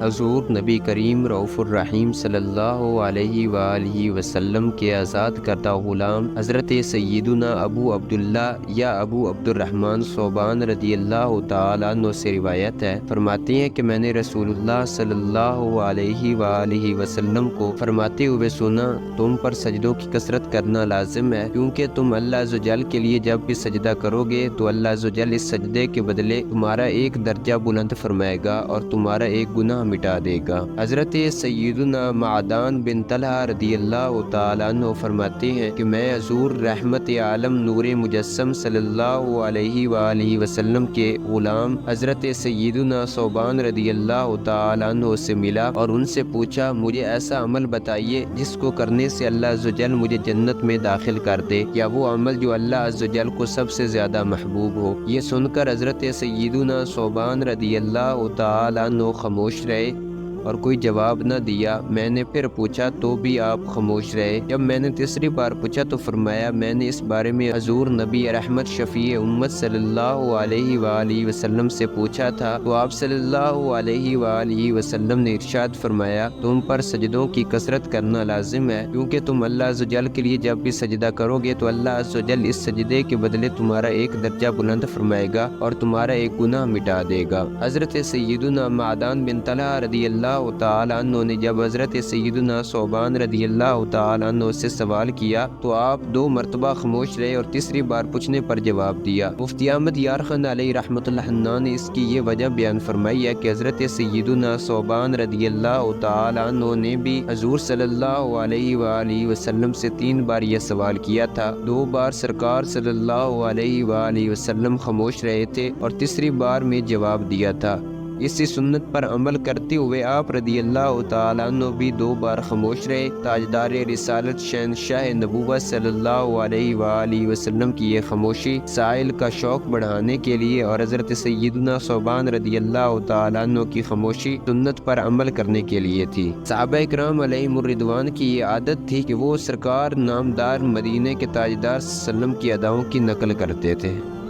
حضور نبی کریم رؤوف الرحیم صلی اللہ علیہ وآلہ وسلم کے آزاد کردہ غلام حضرت سیدنا ابو عبداللہ یا ابو عبد الرحمن ثوبان رضی اللہ تعالیٰ عنہ سے روایت ہے، فرماتے ہیں کہ میں نے رسول اللہ صلی اللہ علیہ وآلہ وسلم کو فرماتے ہوئے سنا، تم پر سجدوں کی کثرت کرنا لازم ہے، کیونکہ تم اللہ عز و جل کے لیے جب بھی سجدہ کرو گے تو اللہ عز و جل اس سجدے کے بدلے تمہارا ایک درجہ بلند فرمائے گا اور تمہارا ایک گناہ مٹا دے گا۔ حضرت سیدنا معدان بن طلحہ رضی اللہ تعالیٰ عنہ فرماتے ہیں کہ میں حضور رحمت عالم نور مجسم صلی اللہ علیہ وآلہ وسلم کے غلام حضرت سیدنا ثوبان رضی اللہ تعالیٰ عنہ سے ملا اور ان سے پوچھا، مجھے ایسا عمل بتائیے جس کو کرنے سے اللہ عز و جل مجھے جنت میں داخل کر دے، یا وہ عمل جو اللہ عز و جل کو سب سے زیادہ محبوب ہو۔ یہ سن کر حضرت سیدنا ثوبان رضی اللہ تعالیٰ عنہ خاموش رہے اور کوئی جواب نہ دیا۔ میں نے پھر پوچھا تو بھی آپ خاموش رہے۔ جب میں نے تیسری بار پوچھا تو فرمایا، میں نے اس بارے میں حضور نبی رحمت شفیع امت صلی اللہ علیہ وآلہ وسلم سے پوچھا تھا تو آپ صلی اللہ علیہ وآلہ وسلم نے ارشاد فرمایا، تم پر سجدوں کی کثرت کرنا لازم ہے، کیونکہ تم اللہ عز و جل کے لیے جب بھی سجدہ کرو گے تو اللہ عز و جل اس سجدے کے بدلے تمہارا ایک درجہ بلند فرمائے گا اور تمہارا ایک گناہ مٹا دے گا۔ حضرت سیدنا معدان بن طلحہ رضی اللہ تعالیٰ عنہ نے جب حضرت سیدنا ثوبان رضی اللہ تعالیٰ عنہ سے سوال کیا تو آپ 2 مرتبہ خاموش رہے اور تیسری بار پوچھنے پر جواب دیا۔ مفتی احمد یار خان علیہ رحمۃ اللہ نے اس کی یہ وجہ بیان فرمائی ہے کہ حضرت سیدنا ثوبان رضی اللہ تعالیٰ عنہ نے بھی حضور صلی اللہ علیہ وآلہ وسلم سے 3 بار یہ سوال کیا تھا۔ 2 بار سرکار صلی اللہ علیہ وآلہ وسلم خاموش رہے تھے اور تیسری بار میں جواب دیا تھا۔ اسی سنت پر عمل کرتے ہوئے آپ رضی اللہ تعالیٰ عنہ بھی 2 بار خاموش رہے۔ تاجدار رسالت شہنشاہ نبوت صلی اللہ علیہ وآلہ وسلم کی یہ خاموشی سائل کا شوق بڑھانے کے لیے اور حضرت سیدنا ثوبان رضی اللہ تعالیٰ عنہ کی خاموشی سنت پر عمل کرنے کے لیے تھی۔ صحابہ اکرام علیہم الرضوان کی یہ عادت تھی کہ وہ سرکار نامدار مدینے کے تاجدار صلی اللہ علیہ وسلم کی اداؤں کی نقل کرتے تھے۔